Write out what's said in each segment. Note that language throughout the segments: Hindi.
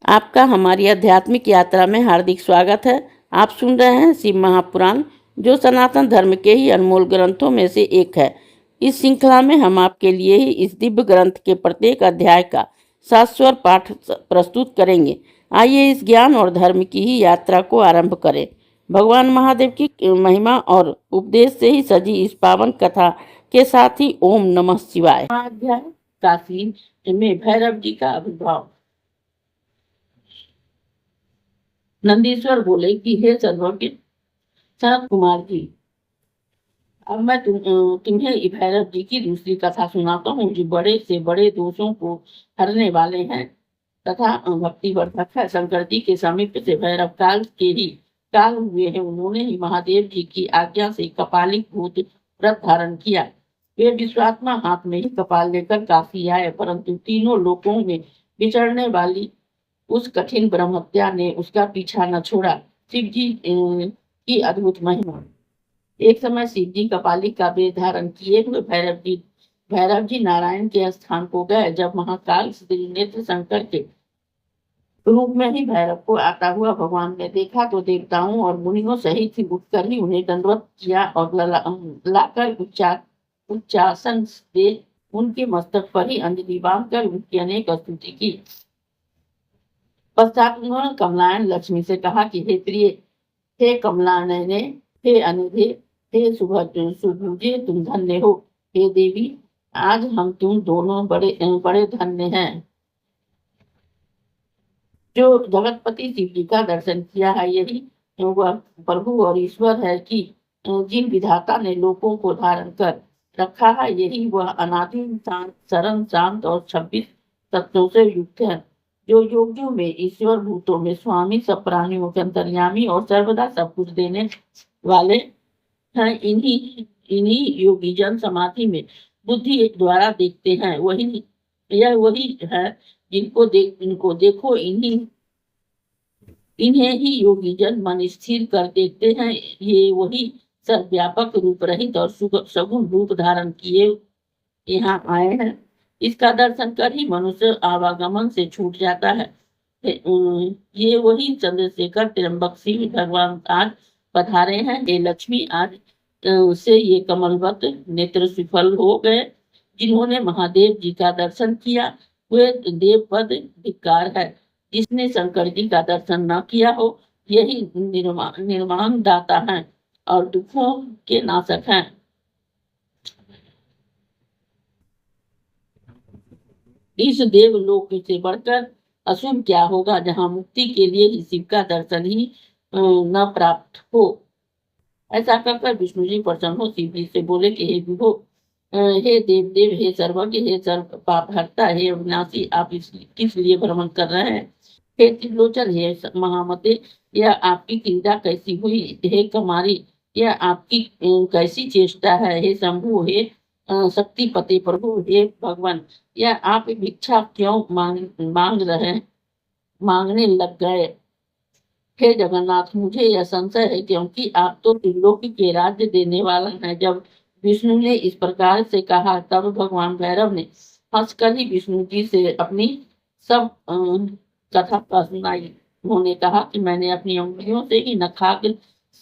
आपका हमारी आध्यात्मिक यात्रा में हार्दिक स्वागत है। आप सुन रहे हैं शिव महापुराण, जो सनातन धर्म के ही अनमोल ग्रंथों में से एक है। इस श्रृंखला में हम आपके लिए ही इस दिव्य ग्रंथ के प्रत्येक अध्याय का शाश्वत पाठ प्रस्तुत करेंगे। आइए इस ज्ञान और धर्म की ही यात्रा को आरंभ करें। भगवान महादेव की महिमा और उपदेश से ही सजी इस पावन कथा के साथ ही ओम नमः शिवाय। अध्याय काशी में भैरव जी का आविर्भाव। नंदीश्वर बोले कि हे सर्वज्ञ सनत कुमार जी, अब मैं तुम्हें भैरव जी की दूसरी कथा सुनाता हूँ, जो बड़े से बड़े दोषों को हरने वाले हैं तथा भक्ति वर्धक है। शंकर जी के समीप से भैरव काल के ही काल हुए हैं। उन्होंने ही महादेव जी की आज्ञा से कपालिक भूत व्रत धारण किया। वे विश्वात्मा हाथ में ही कपाल लेकर काशी आए, परंतु तीनों लोकों में विचरने वाली उस कठिन ब्रह्म हत्या ने उसका पीछा न छोड़ा। शिव जी की अद्भुत महिमा। एक समय शिव जी कपालिक का वेश धारण किए हुए भैरव जी नारायण के स्थान को गए। जब महाकाल श्री नेत्र शंकर के रूप में ही भैरव को आता हुआ भगवान ने देखा तो देवताओं और मुनियों सहित ही उठकर ही उन्हें दंडवत किया और लाकर उच्चासन दे उनके मस्तक पर ही अंजलि बांधकर उनकी अनेक स्तुति की। पश्चात उन्होंने कमलायन लक्ष्मी से कहा कि हे प्रिय, हे कमलानयने, हे अनिधे, हे सुभुजे, तुम धन्य हो। हे देवी, आज हम तुम दोनों बड़े धन्य हैं। जो जगतपति शिव जी का दर्शन किया है, यही वह प्रभु और ईश्वर है कि जिन विधाता ने लोकों को धारण कर रखा है, यही वह अनादि सरल शांत और 26 तत्वों से युक्त है। जो योगियों में ईश्वर, भूतों में स्वामी, सब प्राणियों के अंतर्यामी और सर्वदा सब कुछ देने वाले हैं, इन्हीं योगी जन समाधि में बुद्धि द्वारा देखते हैं। वही है इनको देखो, इन्हें ही योगी जन मन स्थिर कर देखते हैं। ये वही सर्वव्यापक रूप रहित और सगुण रूप धारण किए यहाँ आए हैं। इसका दर्शन कर ही मनुष्य आवागमन से छूट जाता है। ये वही चंद्रशेखर त्र्यंबक सिंह भगवान आज पधारे हैं। हे लक्ष्मी, आज से ये कमलवत नेत्र सुफल हो गए। जिन्होंने महादेव जी का दर्शन किया वे देव पद धिक्कार है। जिसने शंकर जी का दर्शन न किया हो, यही निर्माण दाता है और दुखों के नाशक हैं। इस देवलोक से बढ़कर अशुभ क्या होगा, जहाँ मुक्ति के लिए ही शिव का दर्शन ही न प्राप्त हो। ऐसा कहकर विष्णु जी प्रसन्न हो शिव जी से बोले कि हे विभो, हे देव देव, हे सर्वज्ञ, हे सर्व पाप हरता, हे अविनाशी, आप किस लिए भ्रमण कर रहे हैं। हे त्रिलोचन, हे महामते, यह आपकी क्रीड़ा कैसी हुई। हे कमारी, यह आपकी कैसी चेष्टा है। हे शंभु, हे शक्तिपति प्रभु, हे भगवान, यह आप भिक्षा क्यों मांगने लग गए। हे जगन्नाथ, मुझे यह संशय है, क्योंकि आप तो त्रिलोक के राज्य देने वाला हैं। जब विष्णु ने इस प्रकार से कहा, तब भगवान भैरव ने हंसकर ही विष्णु जी से अपनी सब कथा सुनाई। उन्होंने कहा कि मैंने अपनी उंगलियों से ही नखाग्र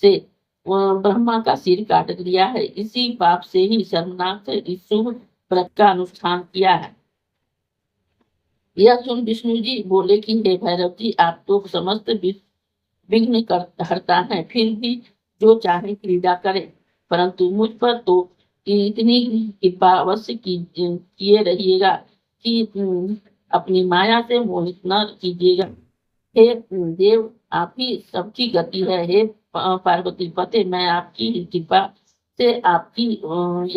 से ब्रह्मा का सिर काट लिया है। इसी पाप से ही शर्मनाक इस शुभ व्रत का अनुष्ठान किया है। यह सुन विष्णु जी बोले कि हे भैरव जी, आप तो समस्त विघ्न हरता है, फिर भी जो चाहे क्रीड़ा करे, परंतु मुझ पर तो इतनी कृपा अवश्य किए रहिएगा कि अपनी माया से मोहित न कीजिएगा। हे देव, आप ही सबकी गति है। हे पार्वती पते, मैं आपकी कृपा से आपकी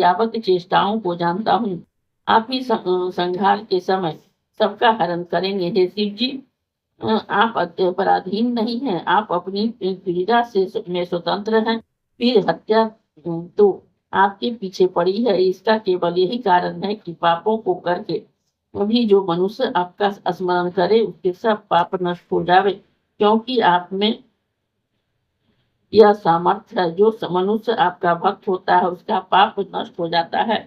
यावत चेष्टाओं को जानता हूँ। आप ही संहार के समय सबका हरण करेंगे। हे शिव जी, आप पराधीन नहीं हैं, आप अपनी पीड़ा से में स्वतंत्र हैं। फिर हत्या तो आपके पीछे पड़ी है। इसका केवल यही कारण है कि पापों को करके अभी जो मनुष्य आपका स्मरण करे, उसके सब पाप नष्ट हो जावे, क्योंकि आप में यह सामर्थ्य है। जो मनुष्य आपका भक्त होता है, उसका पाप नष्ट हो जाता है।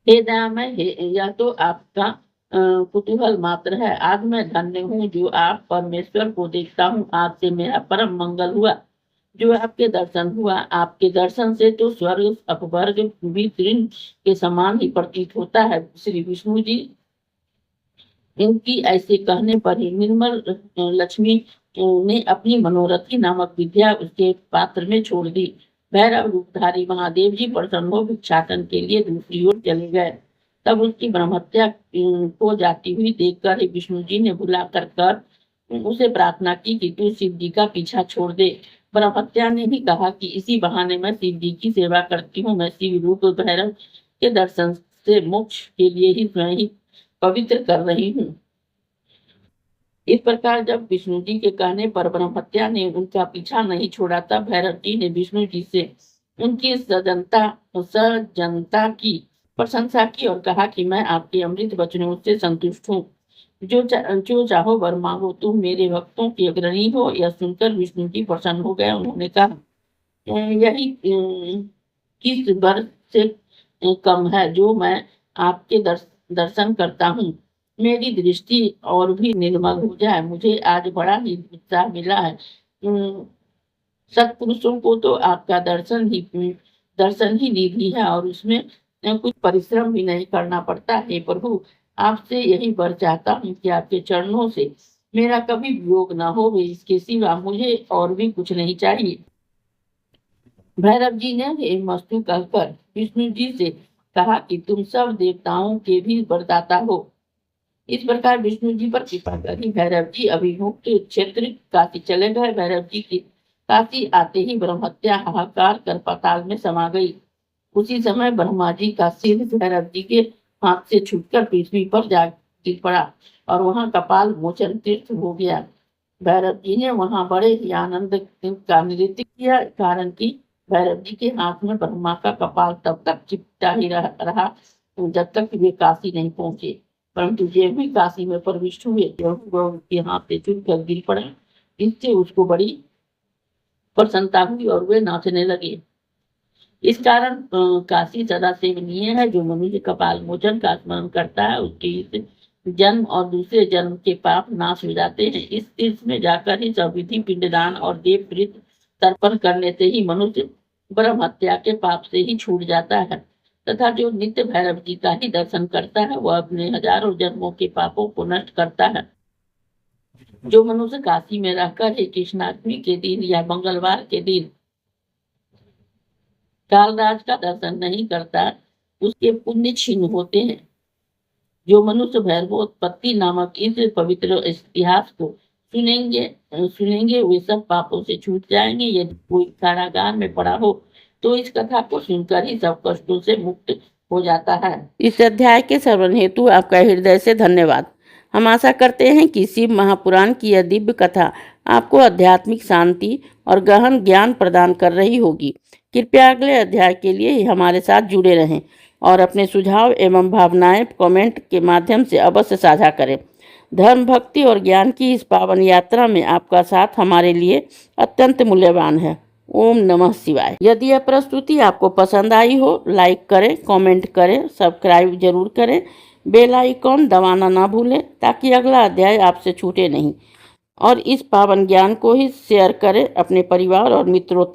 हे दयामय, यह तो आपका कुतूहल मात्र है। आज मैं धन्य हूँ जो आप परमेश्वर को देखता हूँ। आज से मेरा परम मंगल हुआ जो आपके दर्शन हुआ। आपके दर्शन से तो स्वर्ग अपवर्ग भी तृण के समान ही प्रतीत होता है। श्री विष्णु जी इनकी ऐसे कहने पर ही निर्मल लक्ष्मी ने अपनी मनोरथी नामक विद्या उसके पात्र में छोड़ दी। भैरव रूपधारी महादेव जी प्रसन्न हो भिक्षाटन के लिए दूसरी ओर चले गए। तब उसकी ब्रह्महत्या को जाती हुई देखकर ही विष्णु जी ने बुलाकर कर उसे प्रार्थना की कि तू शिव जी का पीछा छोड़ दे। ब्रह्महत्या ने ही कहा कि इसी बहाने मैं शिव जी की सेवा करती हूँ। मैं शिव रूप भैरव के दर्शन से मोक्ष के लिए ही स्वयं ही पवित्र कर रही हूँ। इस प्रकार जब विष्णु जी के कहने पर ब्रह्महत्या ने उनका पीछा नहीं छोड़ा तब भैरव जी ने विष्णु जी से उनकी सजनता की प्रशंसा की और कहा कि मैं आपके अमृत वचनों से संतुष्ट हूँ। जो चाहो वर मांगो, तुम मेरे भक्तों की अग्रणी हो। यह सुनकर विष्णु जी प्रसन्न हो गए। उन्होंने कहा यही किस वर से कम है जो मैं आपके दर्शन करता हूँ। मेरी दृष्टि और भी निर्मल हो जाए। मुझे आज बड़ा ही उत्साह मिला है। सत्पुरुषों को तो आपका दर्शन ही निधि है और उसमें कुछ परिश्रम भी नहीं करना पड़ता। हे प्रभु, आपसे यही वर चाहता हूँ कि आपके चरणों से मेरा कभी वियोग न हो। इसके सिवा मुझे और भी कुछ नहीं चाहिए। भैरव जी ने हे मस्तु कहकर विष्णु जी से कहा कि तुम सब देवताओं के भी वरदाता हो। इस प्रकार विष्णु जी पर कृपा करी भैरव जी अभिमुक्त क्षेत्र काशी चले गए। भैरव जी की काशी आते ही ब्रह्महत्या हाहाकार कर पाताल में समा गई। उसी समय ब्रह्मा जी का सिर भैरव जी के हाथ से छूटकर पृथ्वी पर जा गिर पड़ा और वहां कपाल मोचन तीर्थ हो गया। भैरव जी ने वहां बड़े ही आनंद का नृत्य किया, कारण कि भैरव जी के हाथ में ब्रह्मा का कपाल तब तक चिपटा ही रहा जब तक वे काशी नहीं पहुंचे। परंतु जब भी काशी में प्रविष्ट हुए वह उनके हाथ से छूटकर गिर पड़ा। इससे उसको बड़ी प्रसन्नता हुई और वे नाचने लगे। इस कारण काशी सदा सेवनीय है। जो मनुष्य कपाल मोचन का स्मरण करता है उसके इस जन्म और दूसरे जन्म के पाप नाश हो जाते हैं। इस तीर्थ में जाकर ही सब विधि पिंडदान और देव प्रीत तर्पण करने से ही मनुष्य ब्रह्म हत्या के पाप से ही छूट जाता है तथा जो नित्य भैरव जी का ही दर्शन करता है वह अपने हजारों जन्मों के पापों को नष्ट करता है। जो मनुष्य काशी में रहकर ही कृष्णाष्टमी के दिन या मंगलवार के दिन कालराज का दर्शन नहीं करता उसके पुण्य छीन होते हैं। जो मनुष्य भैरवोत्पत्ति नामक इस पवित्र इतिहास को सुनेंगे वे सब पापों से छूट जाएंगे। यदि कोई कारागार में पड़ा हो तो इस कथा को सुनकर ही सब कष्टों से मुक्त हो जाता है। इस अध्याय के श्रवण हेतु आपका हृदय से धन्यवाद। हम आशा करते हैं कि शिव महापुराण की यह दिव्य कथा आपको आध्यात्मिक शांति और गहन ज्ञान प्रदान कर रही होगी। कृपया अगले अध्याय के लिए हमारे साथ जुड़े रहें और अपने सुझाव एवं भावनाएं कमेंट के माध्यम से अवश्य साझा करें। धर्म, भक्ति और ज्ञान की इस पावन यात्रा में आपका साथ हमारे लिए अत्यंत मूल्यवान है। ओम नमः शिवाय। यदि यह प्रस्तुति आपको पसंद आई हो लाइक करें, कमेंट करें, सब्सक्राइब जरूर करें, बेल आइकॉन दबाना ना भूलें ताकि अगला अध्याय आपसे छूटे नहीं। और इस पावन ज्ञान को ही शेयर करें अपने परिवार और मित्रों तक।